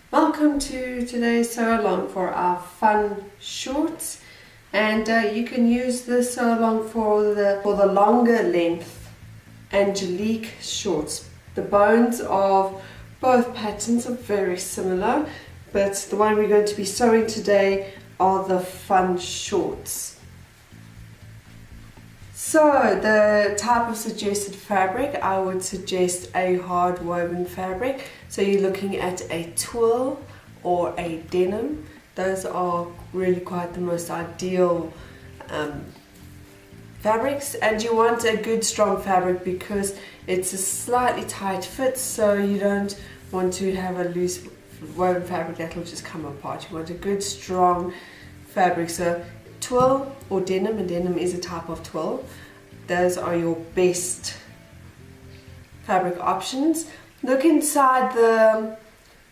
Welcome to today's sew along for our fun shorts, and you can use this sew along for the longer length Angelique shorts. The bones of both patterns are very similar, but the one we're going to be sewing today are the fun shorts. So the type of suggested fabric, I would suggest a hard woven fabric. So you're looking at a twill or a denim. Those are really quite the most ideal fabrics, and you want a good strong fabric because it's a slightly tight fit, so you don't want to have a loose woven fabric that will just come apart. You want a good strong fabric. So twill or denim, and denim is a type of twill. Those are your best fabric options. Look inside the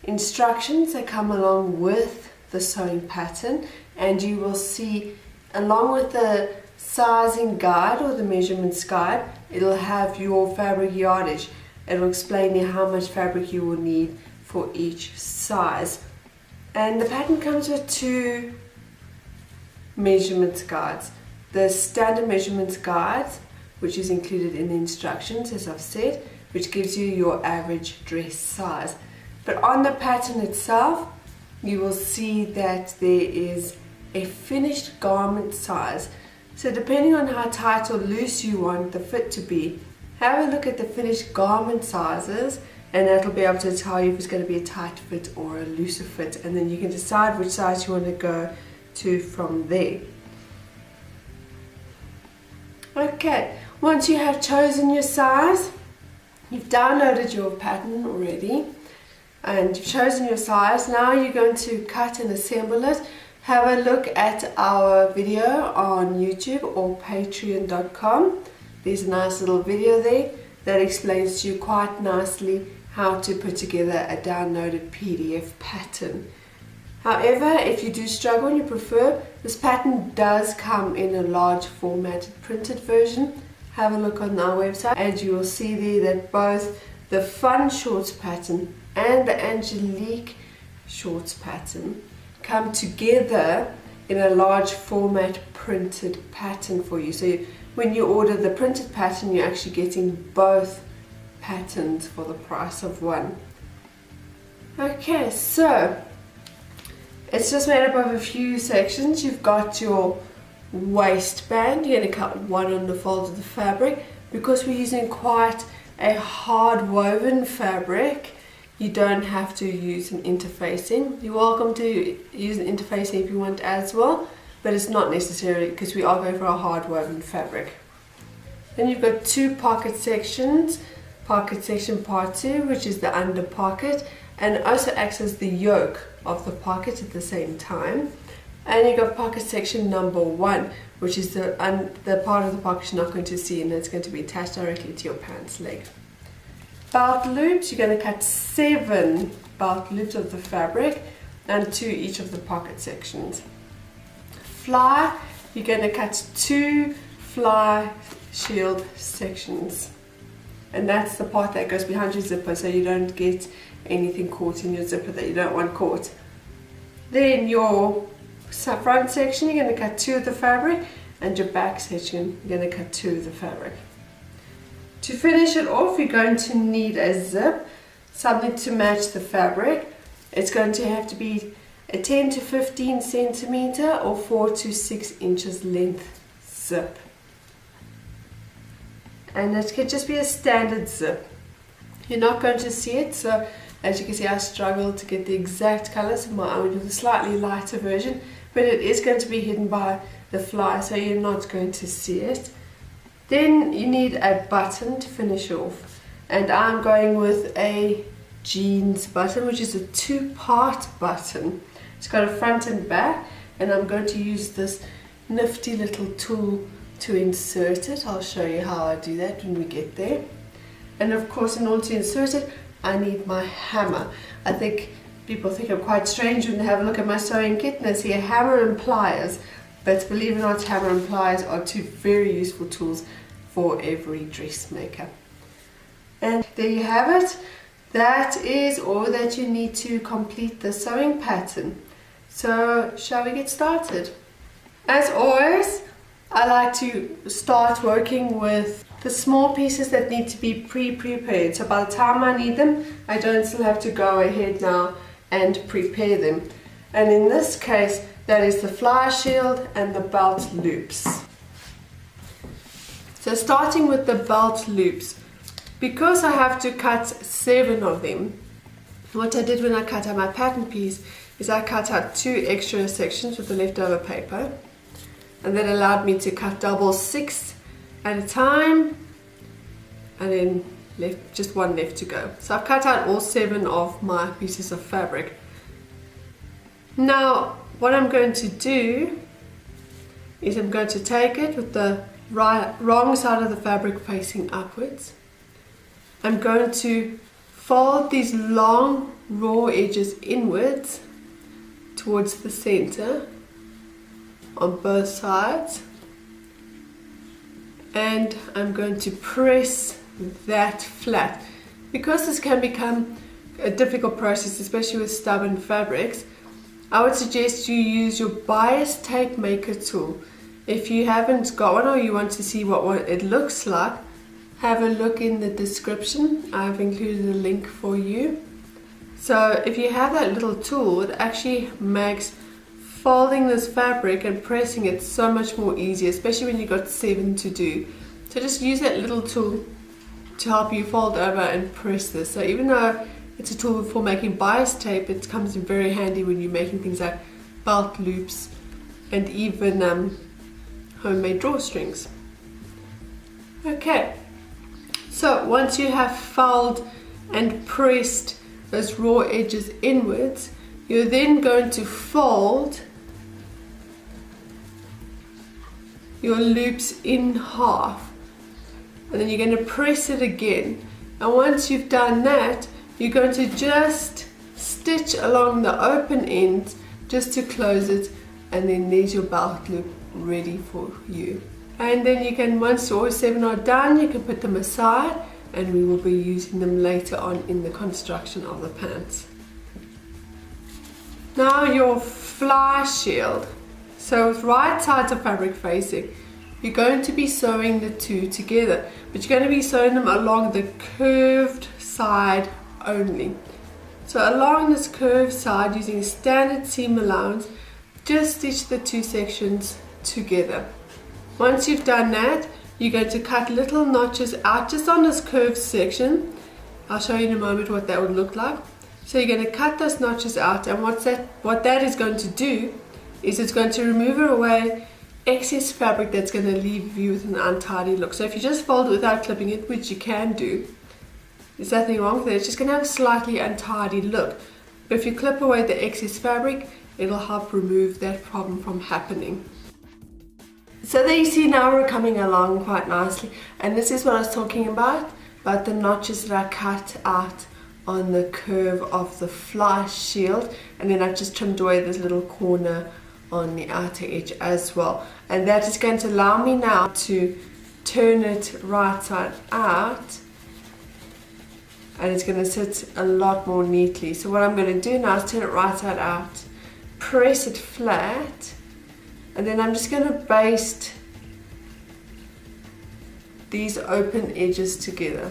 instructions that come along with the sewing pattern, and you will see, along with the sizing guide or the measurements guide, it'll have your fabric yardage. It'll explain you how much fabric you will need for each size. And the pattern comes with two measurements guides. The standard measurements guide, which is included in the instructions, as I've said, which gives you your average dress size. But on the pattern itself, you will see that there is a finished garment size. So depending on how tight or loose you want the fit to be, have a look at the finished garment sizes, and that'll be able to tell you if it's going to be a tight fit or a looser fit, and then you can decide which size you want to go to from there. Okay, once you have chosen your size, you've downloaded your pattern already and you've chosen your size. Now you're going to cut and assemble it. Have a look at our video on YouTube or patreon.com. There's a nice little video there that explains to you quite nicely how to put together a downloaded PDF pattern. However, if you do struggle and you prefer, this pattern does come in a large formatted printed version. Have a look on our website and you will see there that both the fun shorts pattern and the Angelique shorts pattern come together in a large format printed pattern for you. So when you order the printed pattern, you're actually getting both patterns for the price of one. Okay, so it's just made up of a few sections. You've got your waistband. You're going to cut one on the fold of the fabric. Because we're using quite a hard woven fabric, you don't have to use an interfacing. You're welcome to use an interfacing if you want as well, but it's not necessary because we are going for a hard woven fabric. Then you've got two pocket sections. Pocket section part 2, which is the under pocket, and also acts as the yoke of the pocket at the same time. And you've got pocket section number 1, which is the part of the pocket you're not going to see, and it's going to be attached directly to your pants leg. Belt loops, you're going to cut 7 belt loops of the fabric and to each of the pocket sections. Fly, you're going to cut 2 fly shield sections, and that's the part that goes behind your zipper, so you don't get anything caught in your zipper that you don't want caught. Then your front section, you're going to cut 2 of the fabric, and your back section, you're going to cut 2 of the fabric. To finish it off, you're going to need a zip, something to match the fabric. It's going to have to be a 10 to 15 centimeter or 4 to 6 inches length zip. And it could just be a standard zip. You're not going to see it, so As you can see, I struggled to get the exact colour, so I went with a slightly lighter version, but it is going to be hidden by the fly, so you're not going to see it. Then you need a button to finish off, and I'm going with a jeans button, which is a two-part button. It's got a front and back, and I'm going to use this nifty little tool to insert it. I'll show you how I do that when we get there. And of course, in order to insert it, I need my hammer. I think people think I'm quite strange when they have a look at my sewing kit and they see a hammer and pliers, but believe it or not, hammer and pliers are two very useful tools for every dressmaker. And there you have it. That is all that you need to complete the sewing pattern. So shall we get started? As always, I like to start working with the small pieces that need to be pre-prepared. So by the time I need them, I don't still have to go ahead now and prepare them. And in this case, that is the fly shield and the belt loops. So starting with the belt loops, because I have to cut 7 of them, what I did when I cut out my pattern piece is I cut out 2 extra sections with the leftover paper, and that allowed me to cut double 6 at a time, and then just 1 left to go. So I've cut out all 7 of my pieces of fabric. Now what I'm going to do is I'm going to take it with the wrong side of the fabric facing upwards. I'm going to fold these long raw edges inwards towards the center on both sides, and I'm going to press that flat. Because this can become a difficult process, especially with stubborn fabrics, I would suggest you use your bias tape maker tool. If you haven't got one or you want to see what it looks like, have a look in the description. I've included a link for you. So if you have that little tool, it actually makes folding this fabric and pressing it so much more easier, especially when you've got 7 to do. So just use that little tool to help you fold over and press this. So even though it's a tool for making bias tape, it comes in very handy when you're making things like belt loops and even homemade drawstrings. Okay, so once you have folded and pressed those raw edges inwards, you're then going to fold your loops in half, and then you're going to press it again. And once you've done that, you're going to just stitch along the open end just to close it, and then there's your belt loop ready for you. And then you can, once all 7 are done, you can put them aside, and we will be using them later on in the construction of the pants. Now your fly shield. So with right sides of fabric facing, you're going to be sewing the 2 together, but you're going to be sewing them along the curved side only. So along this curved side, using standard seam allowance, just stitch the 2 sections together. Once you've done that, you're going to cut little notches out just on this curved section. I'll show you in a moment what that would look like. So you're going to cut those notches out, and what that is going to do is it's going to remove away excess fabric that's going to leave you with an untidy look. So if you just fold it without clipping it, which you can do, there's nothing wrong with it, it's just going to have a slightly untidy look. But if you clip away the excess fabric, it'll help remove that problem from happening. So there you see, now we're coming along quite nicely, and this is what I was talking about the notches that I cut out on the curve of the fly shield, and then I've just trimmed away this little corner on the outer edge as well, and that is going to allow me now to turn it right side out, and it's going to sit a lot more neatly. So what I'm going to do now is turn it right side out, press it flat, and then I'm just going to baste these open edges together.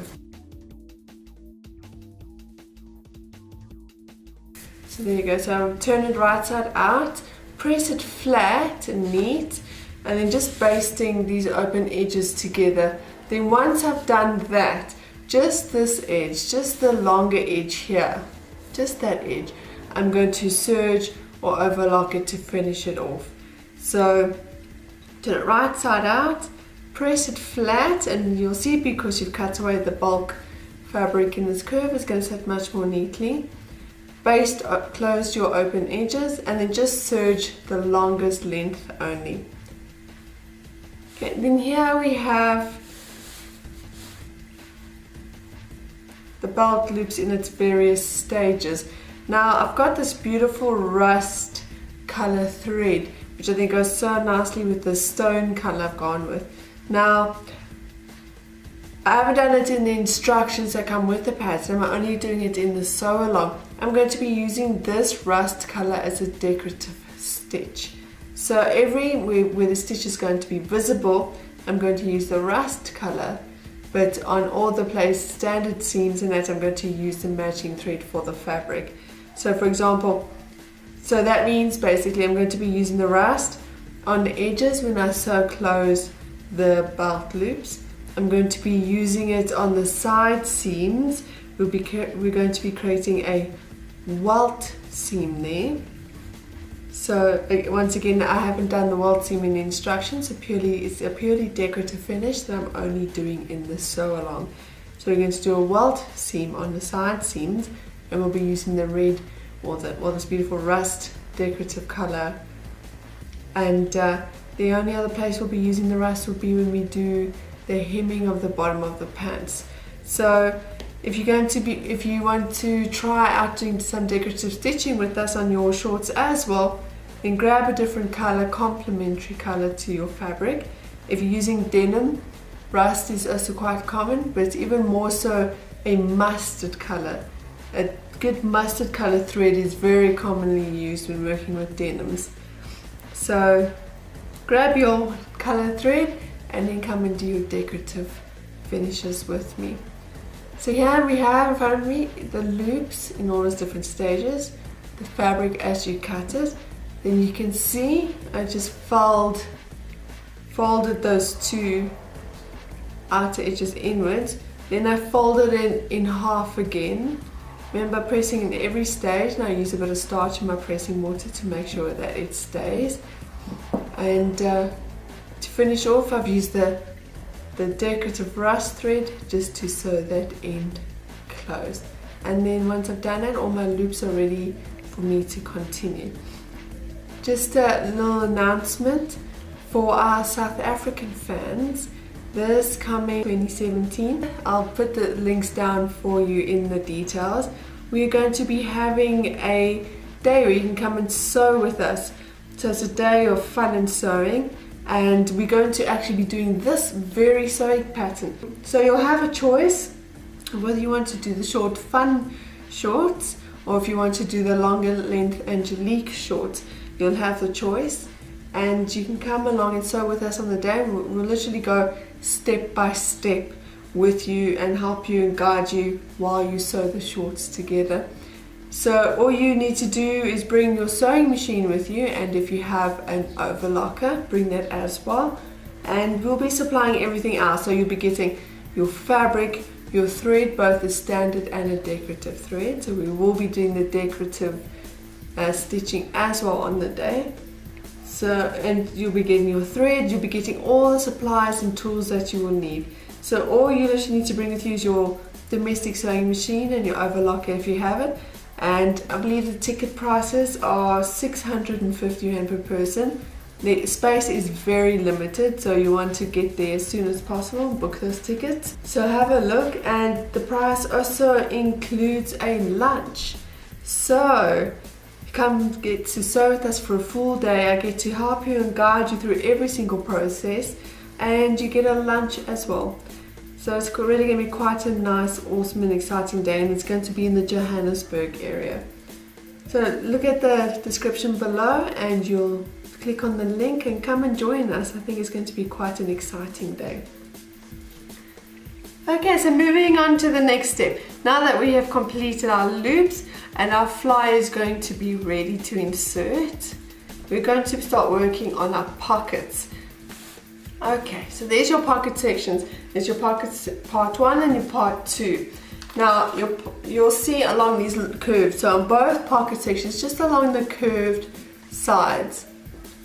So there you go. So I'll turn it right side out, press it flat and neat, and then just basting these open edges together. Then once I've done that, just this edge, just the longer edge here, just that edge, I'm going to serge or overlock it to finish it off. So turn it right side out, press it flat, and you'll see because you've cut away the bulk fabric in this curve, it's going to sit much more neatly. Baste close your open edges and then just serge the longest length only. Okay, then here we have the belt loops in its various stages. Now I've got this beautiful rust color thread, which I think goes so nicely with the stone color I've gone with. Now I haven't done it in the instructions that come with the pattern, I'm only doing it in the sew along. I'm going to be using this rust color as a decorative stitch. So everywhere where the stitch is going to be visible, I'm going to use the rust color, but on all the standard seams and that, I'm going to use the matching thread for the fabric. So for example, so that means basically I'm going to be using the rust on the edges when I sew close the belt loops. I'm going to be using it on the side seams. We're going to be creating a welt seam there. So once again, I haven't done the welt seam in the instructions. It's a purely decorative finish that I'm only doing in the sew along. So we're going to do a welt seam on the side seams, and we'll be using the red or this beautiful rust decorative color. And the only other place we'll be using the rust will be when we do the hemming of the bottom of the pants. So if you want to try out doing some decorative stitching with us on your shorts as well, then grab a different color, complementary color to your fabric. If you're using denim, rust is also quite common, but even more so a mustard color. A good mustard color thread is very commonly used when working with denims. So grab your color thread and then come and do your decorative finishes with me. So here we have in front of me the loops in all its different stages, the fabric as you cut it. Then you can see I just folded those two outer edges inwards. Then I folded it in half again. Remember, pressing in every stage, and I use a bit of starch in my pressing mortar to make sure that it stays. And to finish off, I've used the decorative rust thread just to sew that end closed. And then once I've done it, all my loops are ready for me to continue. Just a little announcement for our South African fans. This coming 2017, I'll put the links down for you in the details. We're going to be having a day where you can come and sew with us. So it's a day of fun and sewing, and we're going to actually be doing this very sewing pattern. So you'll have a choice of whether you want to do the short fun shorts or if you want to do the longer length Angelique shorts. You'll have the choice, and you can come along and sew with us on the day. We'll literally go step by step with you and help you and guide you while you sew the shorts together. So all you need to do is bring your sewing machine with you, and if you have an overlocker, bring that as well. And we'll be supplying everything else. So you'll be getting your fabric, your thread, both a standard and a decorative thread. So we will be doing the decorative stitching as well on the day. So, and you'll be getting your thread, you'll be getting all the supplies and tools that you will need. So all you literally need to bring with you is your domestic sewing machine and your overlocker if you have it. And I believe the ticket prices are 650 Rand per person. The space is very limited, so you want to get there as soon as possible, book those tickets. So have a look, and the price also includes a lunch. So come get to sew with us for a full day. I get to help you and guide you through every single process, and you get a lunch as well. So it's really going to be quite a nice, awesome and exciting day, and it's going to be in the Johannesburg area. So look at the description below and you'll click on the link and come and join us. I think it's going to be quite an exciting day. Okay, so moving on to the next step. Now that we have completed our loops and our fly is going to be ready to insert, we're going to start working on our pockets. Okay, so there's your pocket sections. There's your pockets part 1 and your part 2. Now you'll see along these curves, so on both pocket sections, just along the curved sides,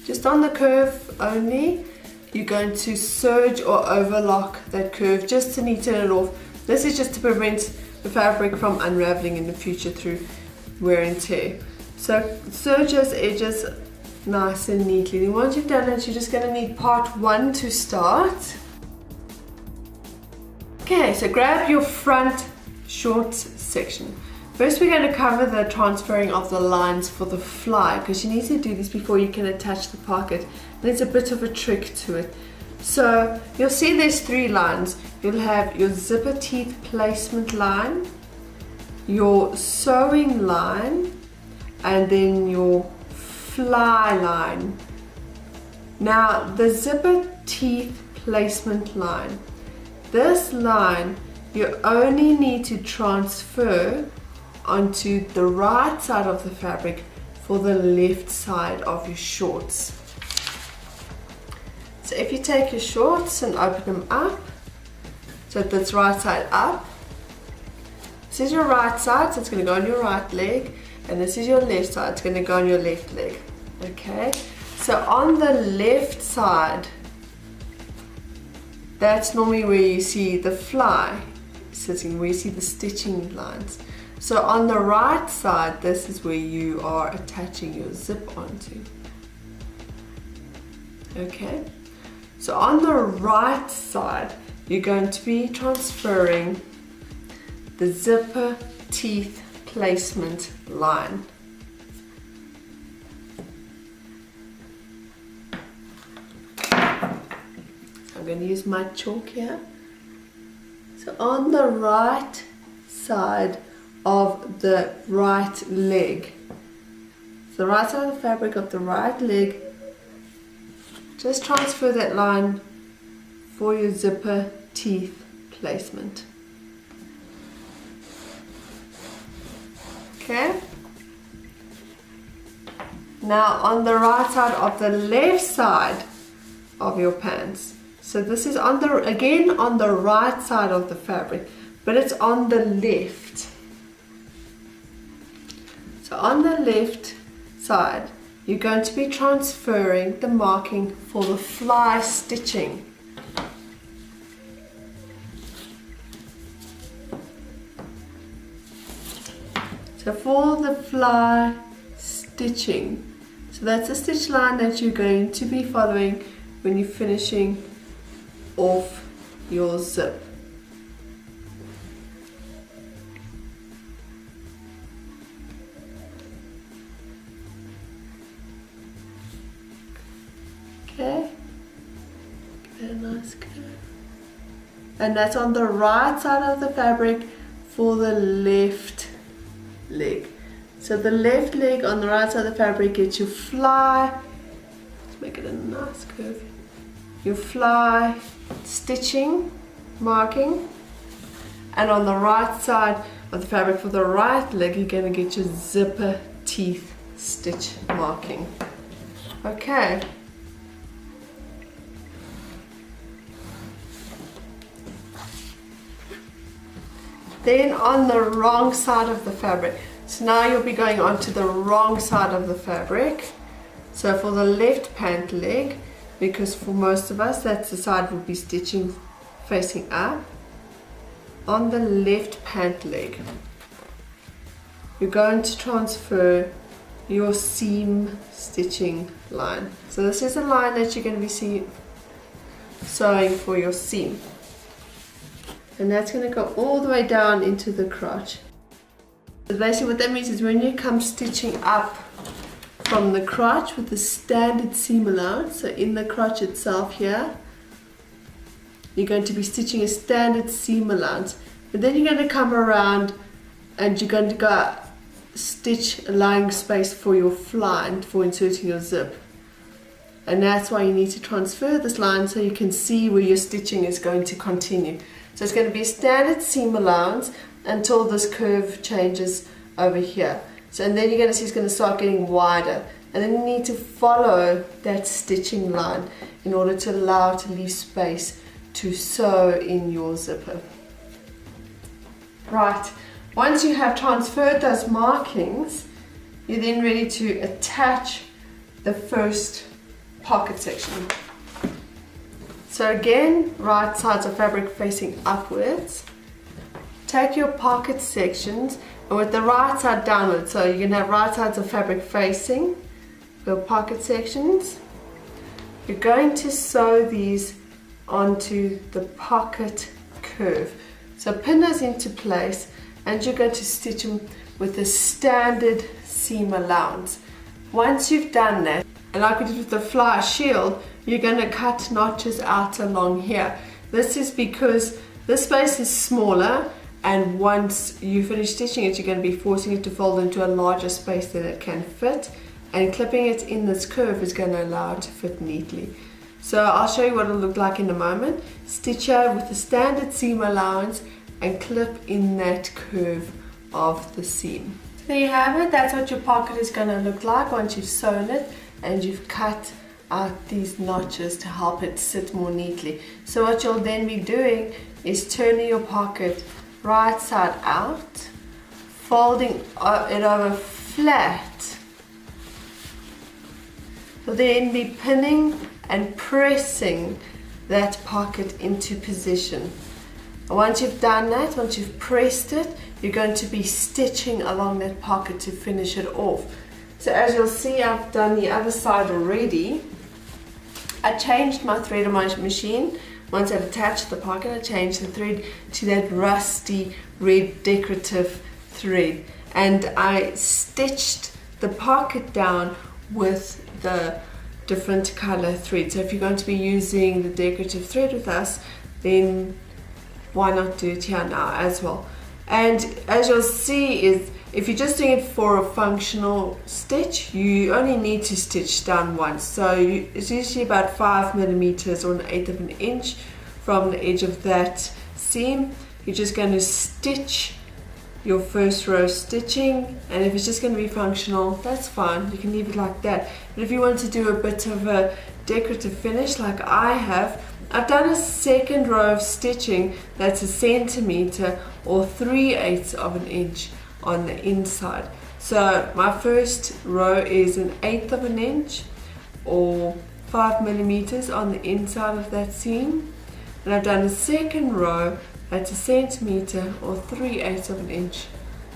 just on the curve only, you're going to serge or overlock that curve just to neaten it off. This is just to prevent the fabric from unraveling in the future through wear and tear. So serge those edges nice and neatly. Then once you've done it, you're just going to need part 1 to start. Okay, so grab your front shorts section. First we're going to cover the transferring of the lines for the fly, because you need to do this before you can attach the pocket. There's a bit of a trick to it. So you'll see there's 3 lines. You'll have your zipper teeth placement line, your sewing line, and then your fly line. Now the zipper teeth placement line, this line you only need to transfer onto the right side of the fabric for the left side of your shorts. So if you take your shorts and open them up, so that's right side up. This is your right side, so it's going to go on your right leg, and this is your left side, it's going to go on your left leg. Okay, so on the left side, that's normally where you see the fly sitting, where you see the stitching lines. So on the right side, this is where you are attaching your zip onto. Okay, so on the right side, you're going to be transferring the zipper teeth placement line. I'm going to use my chalk here. So on the right side of the right leg, so the right side of the fabric of the right leg, just transfer that line for your zipper teeth placement. Okay. Now on the right side of the left side of your pants, so this is on the, again on the right side of the fabric, but it's on the left. So on the left side, you're going to be transferring the marking for the fly stitching. So for the fly stitching, so that's a stitch line that you're going to be following when you're finishing off your zip. Okay, give it a nice curve. And that's on the right side of the fabric for the left leg. So the left leg on the right side of the fabric gets your fly, let's make it a nice curve, your fly stitching marking, and on the right side of the fabric for the right leg you're going to get your zipper teeth stitch marking. Okay. Then on the wrong side of the fabric, so now you'll be going on to the wrong side of the fabric. So for the left pant leg, because for most of us that's the side we'll be stitching facing up, on the left pant leg you're going to transfer your seam stitching line. So this is a line that you're going to be sewing for your seam. And that's going to go all the way down into the crotch. So basically what that means is when you come stitching up from the crotch with the standard seam allowance, so in the crotch itself here, you're going to be stitching a standard seam allowance. But then you're going to come around and you're going to go stitch a lying space for your fly and for inserting your zip. And that's why you need to transfer this line so you can see where your stitching is going to continue. So it's going to be a standard seam allowance until this curve changes over here. So and then you're going to see it's going to start getting wider. And then you need to follow that stitching line in order to allow it to leave space to sew in your zipper. Right, once you have transferred those markings, you're then ready to attach the first pocket section. So again, right sides of fabric facing upwards. Take your pocket sections and with the right side downwards, so you can have right sides of fabric facing your pocket sections. You're going to sew these onto the pocket curve. So pin those into place and you're going to stitch them with a standard seam allowance. Once you've done that, and like we did with the fly shield, you're going to cut notches out along here. This is because this space is smaller, and once you finish stitching it, you're going to be forcing it to fold into a larger space than it can fit, and clipping it in this curve is going to allow it to fit neatly. So I'll show you what it'll look like in a moment. Stitch out with the standard seam allowance and clip in that curve of the seam. So there you have it. That's what your pocket is going to look like once you've sewn it and you've cut out these notches to help it sit more neatly. So what you'll then be doing is turning your pocket right side out, folding it over flat. You'll then be pinning and pressing that pocket into position. And once you've done that, once you've pressed it, you're going to be stitching along that pocket to finish it off. So as you'll see, I've done the other side already. I changed my thread on my machine. Once I'd attached the pocket, I changed the thread to that rusty red decorative thread, and I stitched the pocket down with the different color thread. So if you're going to be using the decorative thread with us, then why not do it here now as well? And as you'll see, is if you're just doing it for a functional stitch, you only need to stitch down once. So it's usually about 5 millimeters or 1/8 of an inch from the edge of that seam. You're just going to stitch your first row stitching, and if it's just going to be functional, that's fine, you can leave it like that. But if you want to do a bit of a decorative finish like I have, I've done a second row of stitching that's 1 centimeter or 3/8 of an inch on the inside. So my first row is 1/8 of an inch or 5 millimeters on the inside of that seam, and I've done a second row that's 1 centimeter or 3/8 of an inch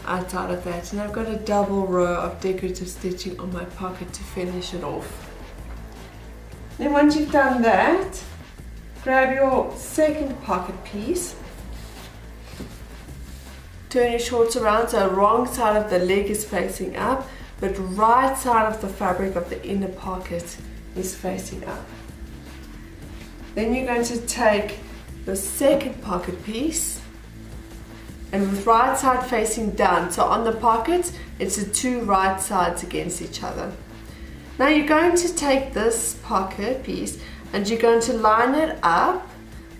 outside of that, and I've got a double row of decorative stitching on my pocket to finish it off. Then once you've done that, grab your second pocket piece, turn your shorts around so wrong side of the leg is facing up, but right side of the fabric of the inner pocket is facing up. Then you're going to take the second pocket piece, and with right side facing down, so on the pocket it's the two right sides against each other. Now you're going to take this pocket piece and you're going to line it up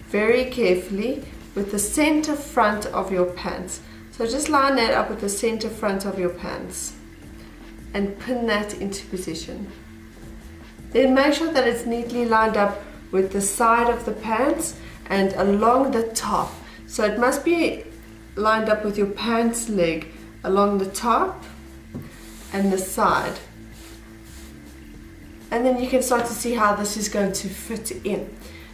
very carefully with the center front of your pants. So just line that up with the center front of your pants and pin that into position. Then make sure that it's neatly lined up with the side of the pants and along the top. So it must be lined up with your pants leg along the top and the side. And then you can start to see how this is going to fit in.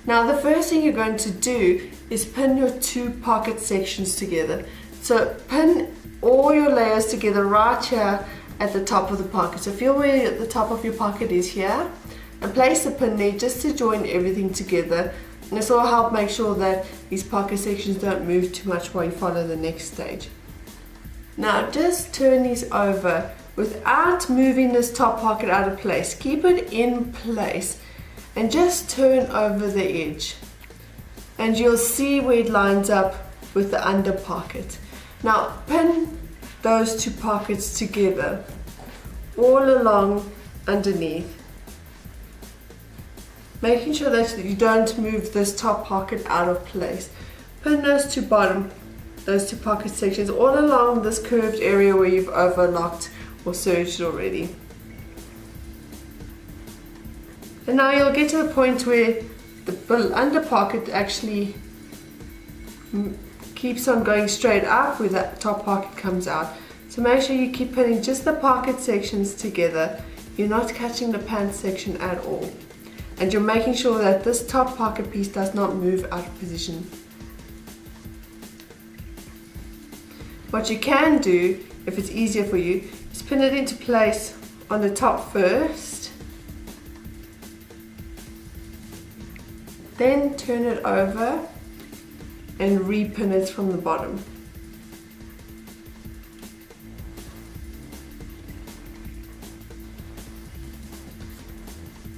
Now the first thing you're going to do is pin your two pocket sections together. So pin all your layers together right here at the top of the pocket. So feel where the top of your pocket is here and place the pin there just to join everything together. And this will help make sure that these pocket sections don't move too much while you follow the next stage. Now just turn these over without moving this top pocket out of place. Keep it in place and just turn over the edge. And you'll see where it lines up with the under pocket. Now pin those two pockets together all along underneath, making sure that you don't move this top pocket out of place. Pin those two pocket sections all along this curved area where you've overlocked or serged already. And now you'll get to the point where the under pocket actually keeps on going straight up where that top pocket comes out. So make sure you keep putting just the pocket sections together. You're not catching the pant section at all. And you're making sure that this top pocket piece does not move out of position. What you can do, if it's easier for you, is pin it into place on the top first. Then turn it over and repin it from the bottom.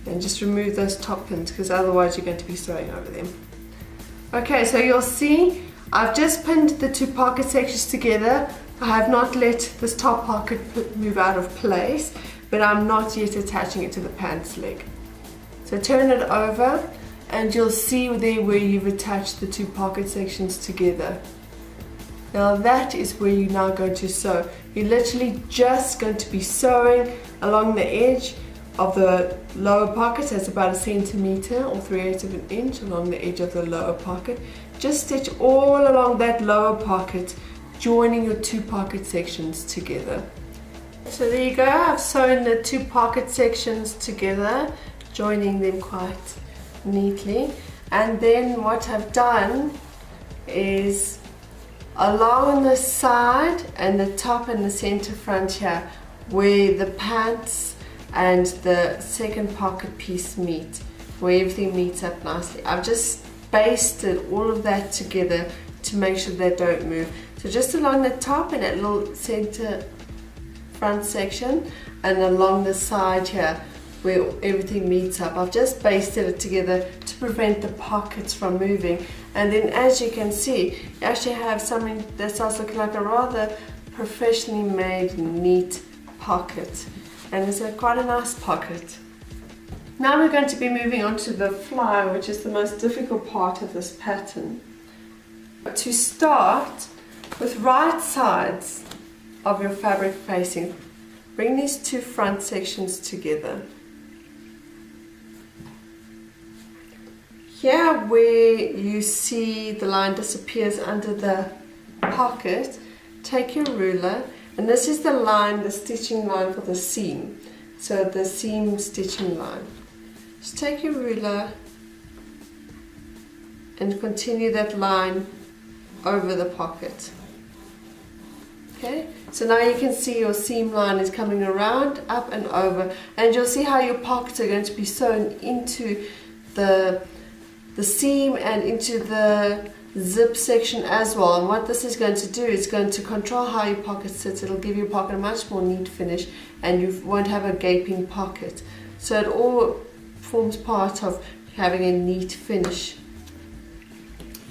And just remove those top pins because otherwise you're going to be sewing over them. Okay, so you'll see I've just pinned the two pocket sections together. I have not let this top pocket move out of place, but I'm not yet attaching it to the pants leg. So turn it over and you'll see there where you've attached the two pocket sections together. Now that is where you're now going to sew. You're literally just going to be sewing along the edge of the lower pocket. That's about 1 centimeter or 3/8 of an inch along the edge of the lower pocket. Just stitch all along that lower pocket, joining your two pocket sections together. So there you go, I've sewn the two pocket sections together, joining them quite neatly. And then what I've done is along the side and the top and the center front here, where the pants and the second pocket piece meet, where everything meets up nicely, I've just basted all of that together to make sure they don't move. So just along the top and that little center front section, and along the side here where everything meets up, I've just basted it together to prevent the pockets from moving. And then as you can see, you actually have something that starts looking like a rather professionally made neat pocket, and it's quite a nice pocket. Now we're going to be moving on to the fly, which is the most difficult part of this pattern. To start, with right sides of your fabric facing, bring these two front sections together. Here where you see the line disappears under the pocket, take your ruler, and this is the line, the stitching line for the seam. So the seam stitching line. Just take your ruler and continue that line over the pocket. Okay, so now you can see your seam line is coming around, up and over, and you'll see how your pockets are going to be sewn into the seam and into the zip section as well. And what this is going to do is going to control how your pocket sits. It'll give your pocket a much more neat finish, and you won't have a gaping pocket. So it all forms part of having a neat finish.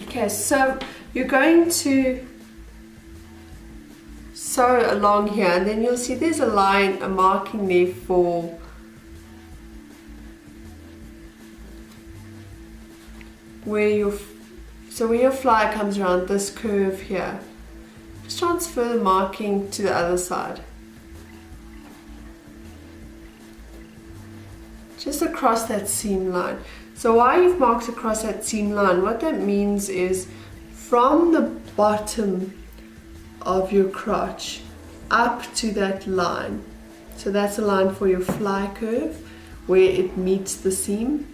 Okay, so you're going to sew along here, and then you'll see there's a line, a marking there for where your fly comes around this curve here. Just transfer the marking to the other side. Just across that seam line. So while you've marked across that seam line, what that means is from the bottom of your crotch up to that line. So that's a line for your fly curve where it meets the seam.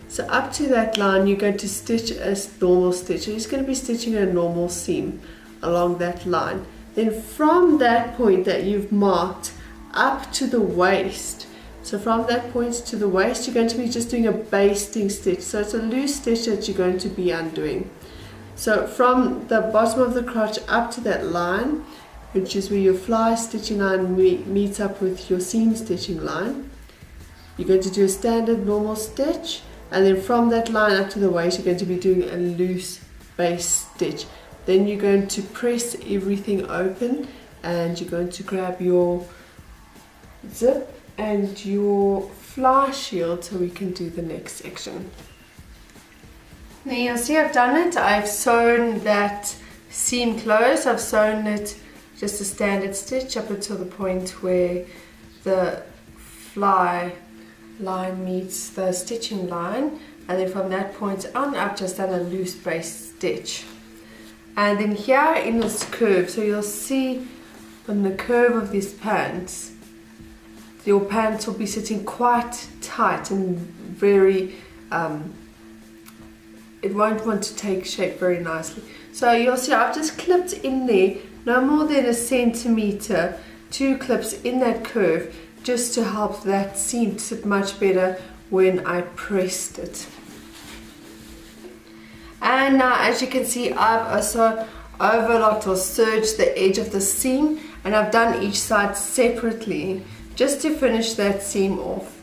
So up to that line you're going to stitch a normal stitch. You're just going to be stitching a normal seam along that line. Then from that point that you've marked up to the waist, so from that point to the waist you're going to be just doing a basting stitch. So it's a loose stitch that you're going to be undoing. So from the bottom of the crotch up to that line, which is where your fly stitching line meets up with your seam stitching line, you're going to do a standard normal stitch, and then from that line up to the waist you're going to be doing a loose base stitch. Then you're going to press everything open and you're going to grab your zip and your fly shield so we can do the next section. Now you'll see I've done it. I've sewn that seam closed. I've sewn it just a standard stitch up until the point where the fly line meets the stitching line, and then from that point on I've just done a loose base stitch. And then here in this curve, so you'll see on the curve of these pants, your pants will be sitting quite tight and very, it won't want to take shape very nicely. So you'll see I've just clipped in there no more than 1 centimeter, 2 clips in that curve, just to help that seam to sit much better when I pressed it. And now, as you can see, I've also overlocked or serged the edge of the seam, and I've done each side separately just to finish that seam off.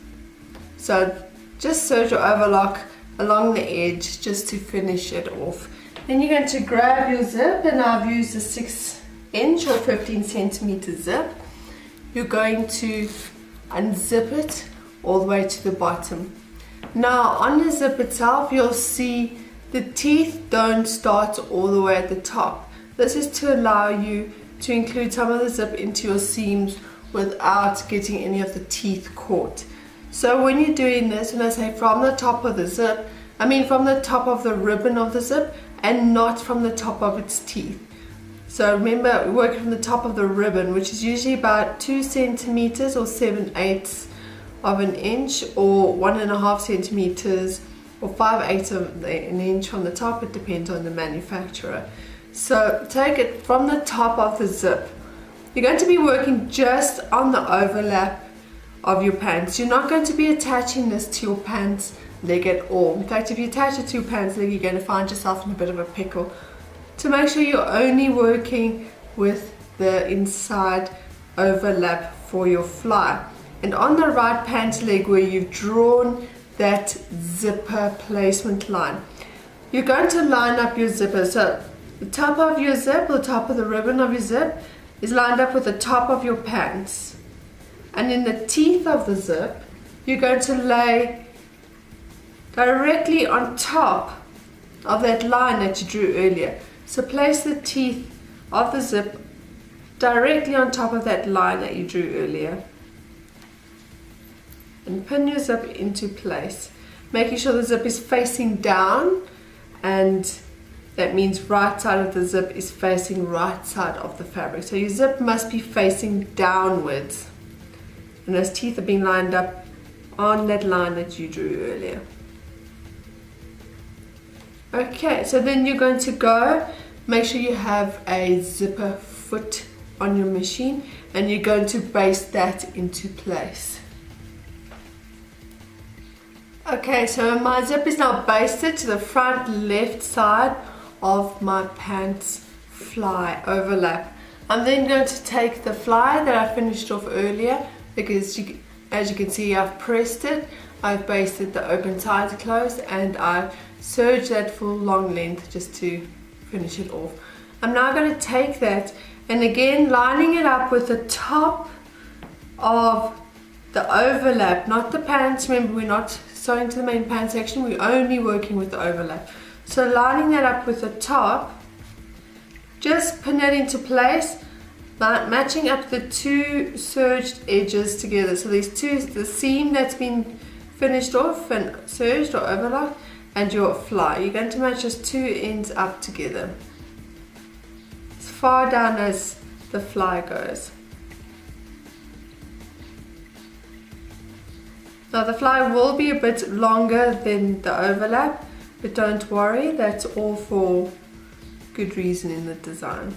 So just serge or overlock along the edge just to finish it off. Then you're going to grab your zip, and I've used a 6-inch or 15 centimeter zip. You're going to unzip it all the way to the bottom. Now on the zip itself, you'll see the teeth don't start all the way at the top. This is to allow you to include some of the zip into your seams without getting any of the teeth caught. So when you're doing this, when I say from the top of the zip, I mean from the top of the ribbon of the zip and not from the top of its teeth. So remember, working from the top of the ribbon, which is usually about 2 centimeters or 7/8 of an inch, or 1.5 centimeters or 5/8 of an inch from the top. It depends on the manufacturer. So take it from the top of the zip. You're going to be working just on the overlap of your pants. You're not going to be attaching this to your pants leg at all. In fact, if you attach it to your pants leg, you're going to find yourself in a bit of a pickle. To make sure you're only working with the inside overlap for your fly. And on the right pant leg where you've drawn that zipper placement line, you're going to line up your zipper. So the top of your zip, or the top of the ribbon of your zip, is lined up with the top of your pants. And in the teeth of the zip, you're going to lay directly on top of that line that you drew earlier. So place the teeth of the zip directly on top of that line that you drew earlier. And pin your zip into place, making sure the zip is facing down, and that means right side of the zip is facing right side of the fabric. So your zip must be facing downwards, and those teeth are being lined up on that line that you drew earlier. Okay, so then you're going to go, make sure you have a zipper foot on your machine, and you're going to baste that into place. Okay, so my zip is now basted to the front left side of my pants fly overlap. I'm then going to take the fly that I finished off earlier, because as you can see, I've pressed it, I've basted the open sides closed, and I've serged that full long length just to finish it off. I'm now going to take that, and again lining it up with the top of the overlap, not the pants. Remember, we're not sewing to the main pant section, we're only working with the overlap. So lining that up with the top, just pin it into place, matching up the two serged edges together. So these two, the seam that's been finished off and serged or overlocked, and your fly, you're going to match those two ends up together as far down as the fly goes. Now the fly will be a bit longer than the overlap, but don't worry, that's all for good reason in the design.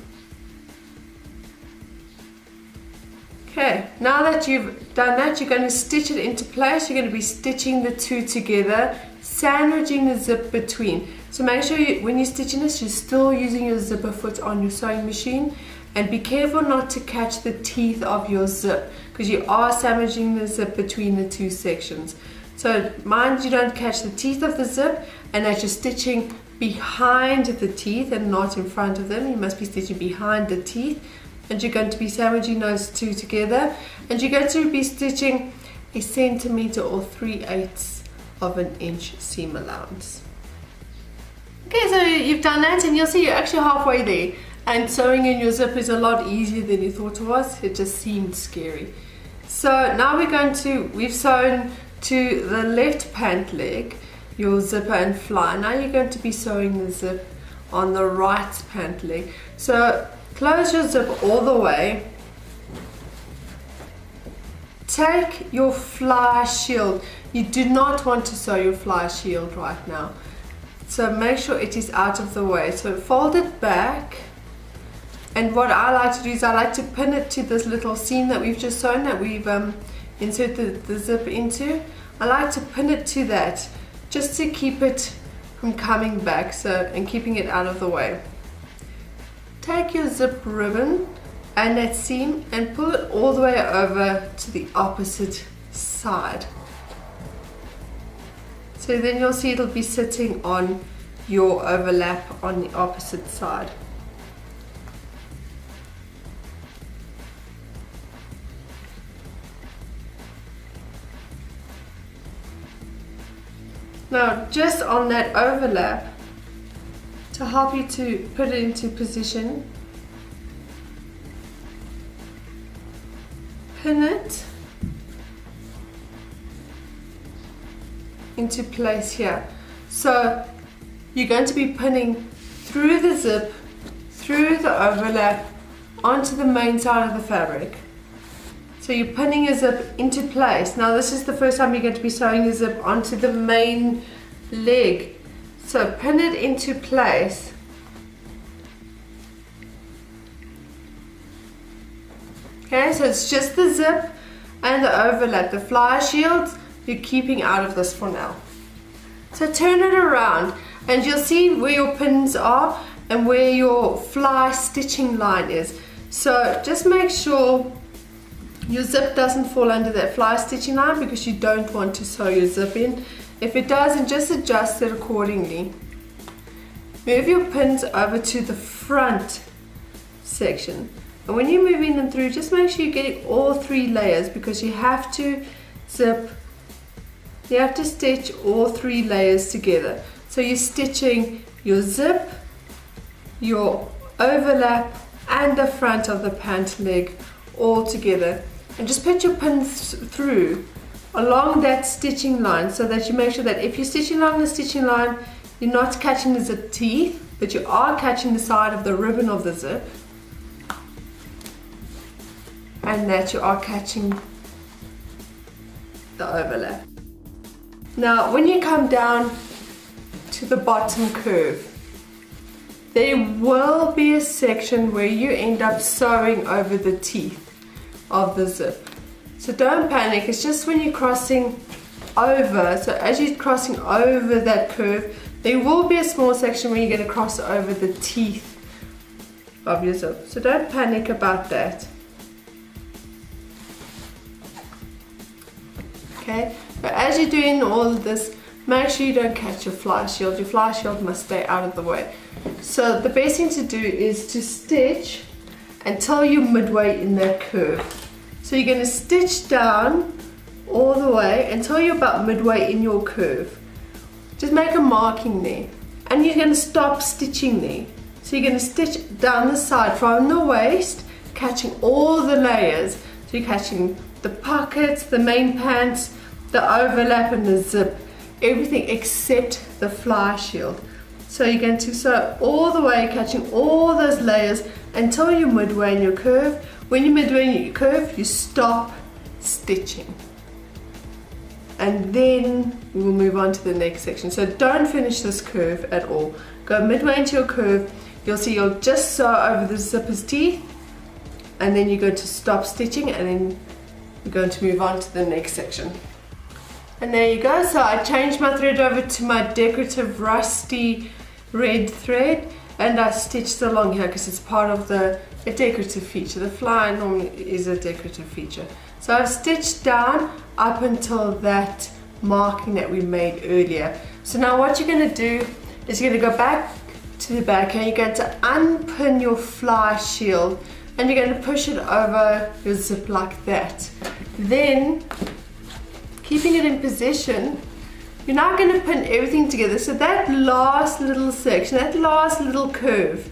Okay, now that you've done that, you're going to stitch it into place. You're going to be stitching the two together, sandwiching the zip between. So make sure when you're stitching this, you're still using your zipper foot on your sewing machine, and be careful not to catch the teeth of your zip, because you are sandwiching the zip between the two sections. So mind you don't catch the teeth of the zip, and as you're stitching behind the teeth and not in front of them, you must be stitching behind the teeth, and you're going to be sandwiching those two together, and you're going to be stitching 1 centimeter or 3/8 of an inch seam allowance. Okay, so you've done that, and you'll see you're actually halfway there, and sewing in your zip is a lot easier than you thought it was. It just seemed scary. So now we've sewn to the left pant leg your zipper and fly. Now you're going to be sewing the zip on the right pant leg. So close your zip all the way. Take your fly shield. You do not want to sew your fly shield right now. So make sure it is out of the way. So fold it back. And what I like to do is I like to pin it to this little seam that we've just sewn, that we've inserted the zip into. I like to pin it to that just to keep it from coming back, and keeping it out of the way. Take your zip ribbon and that seam and pull it all the way over to the opposite side. So then you'll see it'll be sitting on your overlap on the opposite side. Now, just on that overlap, to help you to put it into position, pin it into place here. So you're going to be pinning through the zip, through the overlap, onto the main side of the fabric. So you're pinning your zip into place. Now this is the first time you're going to be sewing your zip onto the main leg. So pin it into place. Okay, so it's just the zip and the overlap. The fly shields you're keeping out of this for now. So turn it around and you'll see where your pins are and where your fly stitching line is. So just make sure your zip doesn't fall under that fly stitching line, because you don't want to sew your zip in. If it does, then just adjust it accordingly. Move your pins over to the front section. And when you're moving them through, just make sure you're getting all 3 layers, because you have to stitch all 3 layers together. So you're stitching your zip, your overlap, and the front of the pant leg all together. And just put your pins through along that stitching line, so that you make sure that if you're stitching along the stitching line, you're not catching the zip teeth, but you are catching the side of the ribbon of the zip, and that you are catching the overlap. Now when you come down to the bottom curve, there will be a section where you end up sewing over the teeth of the zip. So don't panic, it's just when you're crossing over. So as you're crossing over that curve, there will be a small section where you're going to cross over the teeth of your zip. So don't panic about that. Okay, but as you're doing all of this, make sure you don't catch your fly shield. Your fly shield must stay out of the way. So the best thing to do is to stitch until you're midway in that curve. So you're going to stitch down all the way until you're about midway in your curve. Just make a marking there, and you're going to stop stitching there. So you're going to stitch down the side from the waist, catching all the layers. So you're catching the pockets, the main pants, the overlap, and the zip, everything except the fly shield. So you're going to sew all the way, catching all those layers until you're midway in your curve. When you're midway in your curve, you stop stitching. And then we will move on to the next section. So don't finish this curve at all. Go midway into your curve. You'll see you'll just sew over the zipper's teeth, and then you're going to stop stitching, and then we're going to move on to the next section. And there you go. So I changed my thread over to my decorative rusty red thread, and I stitched along here because it's part of a decorative feature. The fly normally is a decorative feature. So I've stitched down up until that marking that we made earlier. So now what you're going to do is you're going to go back to the back, and you're going to unpin your fly shield, and you're going to push it over your zip like that. Then, keeping it in position, you're now going to pin everything together. So that last little section, that last little curve,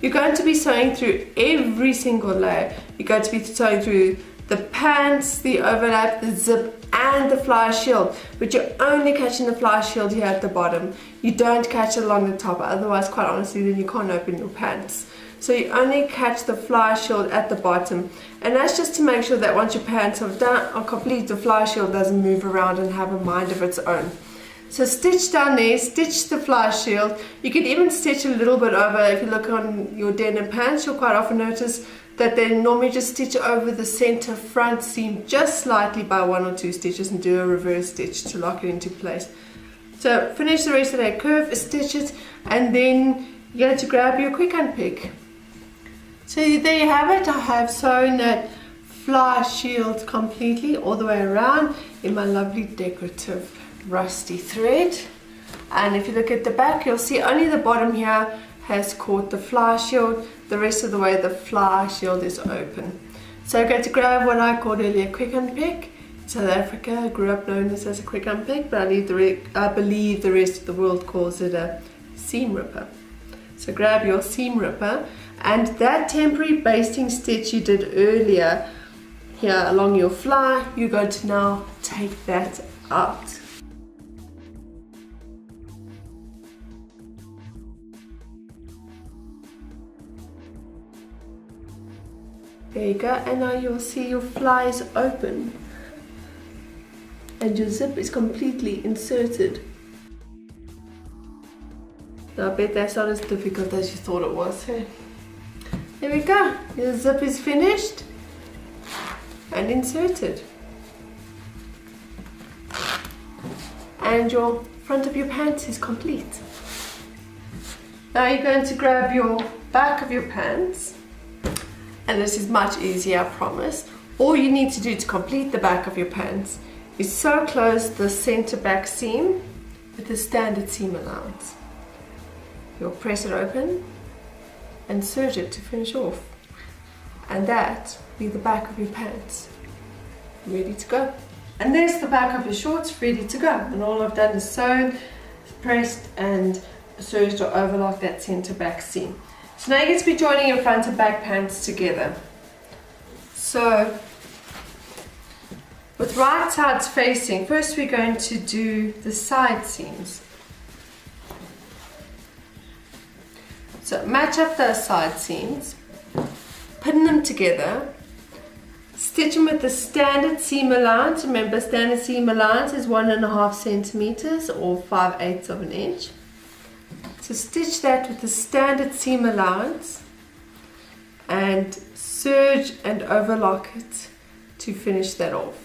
you're going to be sewing through every single layer. You're going to be sewing through the pants, the overlap, the zip, and the fly shield, but you're only catching the fly shield here at the bottom. You don't catch it along the top, otherwise quite honestly then you can't open your pants. So you only catch the fly shield at the bottom, and that's just to make sure that once your pants are done or complete, the fly shield doesn't move around and have a mind of its own. So stitch down there, stitch the fly shield. You can even stitch a little bit over. If you look on your denim pants, you'll quite often notice that they normally just stitch over the center front seam just slightly by 1 or 2 stitches and do a reverse stitch to lock it into place. So finish the rest of that curve, stitch it, and then you're going to grab your quick unpick. So there you have it. I have sewn that fly shield completely all the way around in my lovely decorative rusty thread. And if you look at the back, you'll see only the bottom here has caught the fly shield. The rest of the way the fly shield is open. So I'm going to grab what I called earlier quick unpick. In South Africa, I grew up knowing this as a quick unpick, but I believe the rest of the world calls it a seam ripper. So grab your seam ripper, and that temporary basting stitch you did earlier here along your fly, you're going to now take that out. There you go, and now you'll see your fly is open and your zip is completely inserted. Now I bet that's not as difficult as you thought it was. Hey? There we go, your zip is finished and inserted. And your front of your pants is complete. Now you're going to grab your back of your pants. And this is much easier, I promise. All you need to do to complete the back of your pants is sew close the center back seam with the standard seam allowance. You'll press it open and serge it to finish off. And that will be the back of your pants, ready to go. And there's the back of your shorts ready to go. And all I've done is sewn, pressed and serged or overlocked that center back seam. So now you get to be joining your front and back pants together. So with right sides facing, first we're going to do the side seams. So match up those side seams, pin them together, stitch them with the standard seam allowance. Remember, standard seam allowance is 1.5 centimeters or 5/8 of an inch. So stitch that with the standard seam allowance and serge and overlock it to finish that off.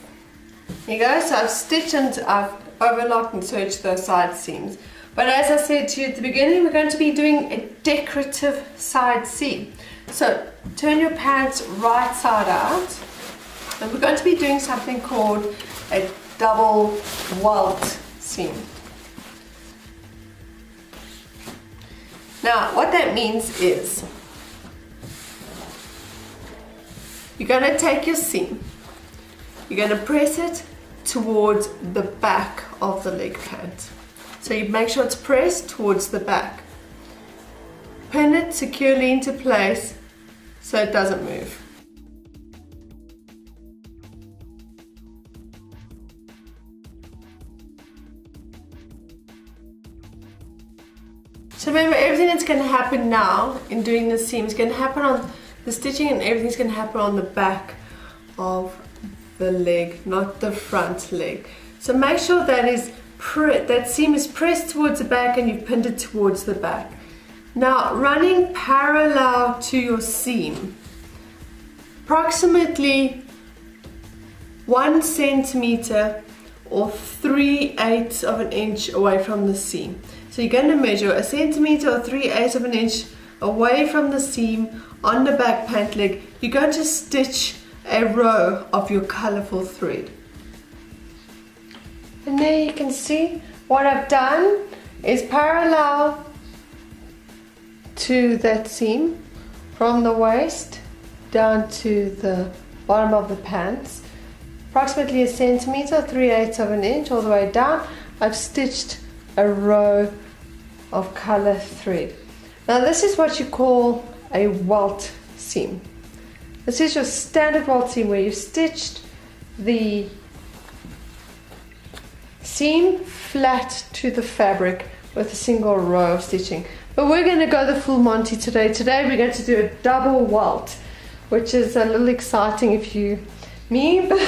There you go, so I've stitched and I've overlocked and serged those side seams. But as I said to you at the beginning, we're going to be doing a decorative side seam. So turn your pants right side out, and we're going to be doing something called a double welt seam. Now, what that means is you're going to take your seam, you're going to press it towards the back of the leg pant. So you make sure it's pressed towards the back. Pin it securely into place so it doesn't move. So remember, everything that's going to happen now in doing the seam is going to happen on the stitching, and everything's going to happen on the back of the leg, not the front leg. So make sure that seam is pressed towards the back and you've pinned it towards the back. Now, running parallel to your seam, approximately 1 centimeter or 3/8 of an inch away from the seam. So you're going to measure 1 centimeter or 3/8 of an inch away from the seam on the back pant leg. You're going to stitch a row of your colorful thread. And there you can see what I've done is parallel to that seam from the waist down to the bottom of the pants. Approximately 1 centimeter, 3/8 of an inch all the way down. I've stitched a row of color thread. Now this is what you call a welt seam. This is your standard walt seam where you've stitched the seam flat to the fabric with a single row of stitching. But we're going to go the full Monty today. Today we're going to do a double welt, which is a little exciting if you me, but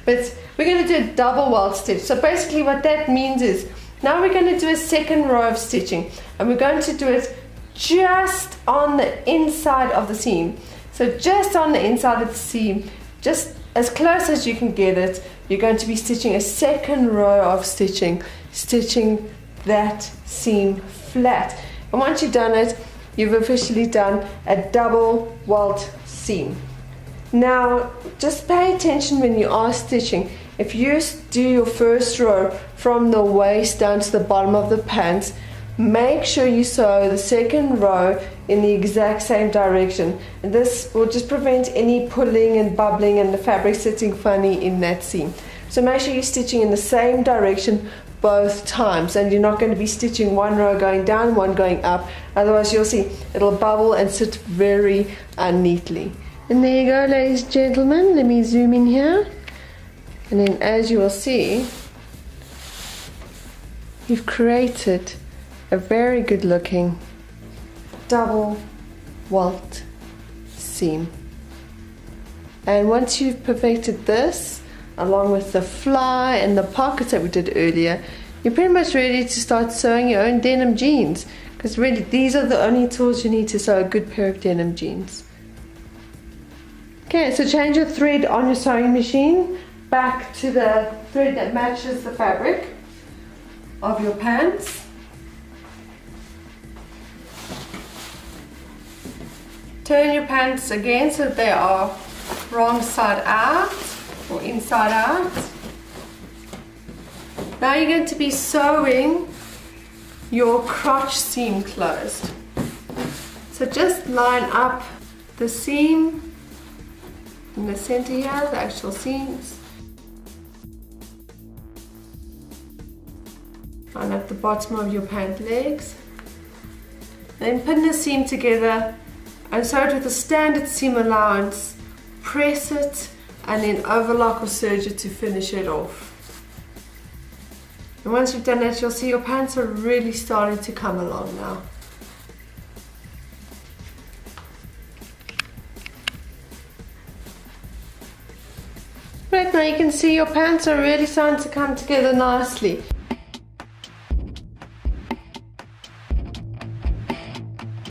we're going to do a double welt stitch. So basically what that means is now we're going to do a second row of stitching, and we're going to do it just on the inside of the seam. So just on the inside of the seam, just as close as you can get it, you're going to be stitching a second row of stitching that seam flat. And once you've done it, you've officially done a double welt seam. Now just pay attention when you are stitching. If you do your first row from the waist down to the bottom of the pants, make sure you sew the second row in the exact same direction, and this will just prevent any pulling and bubbling and the fabric sitting funny in that seam. So make sure you're stitching in the same direction both times, and you're not going to be stitching one row going down, one going up, otherwise you'll see it'll bubble and sit very unneatly. And there you go, ladies and gentlemen. Let me zoom in here, and then as you will see, you've created a very good looking double welt seam. And once you've perfected this, along with the fly and the pockets that we did earlier, you're pretty much ready to start sewing your own denim jeans, because really these are the only tools you need to sew a good pair of denim jeans. Okay, so change your thread on your sewing machine back to the thread that matches the fabric of your pants. Turn your pants again so that they are wrong side out or inside out. Now you're going to be sewing your crotch seam closed. So just line up the seam in the center here, the actual seams. Line up the bottom of your pant legs. Then pin the seam together and sew it with a standard seam allowance. Press it and then overlock or serge it to finish it off. And once you've done that, you'll see your pants are really starting to come along now. Right, now you can see your pants are really starting to come together nicely.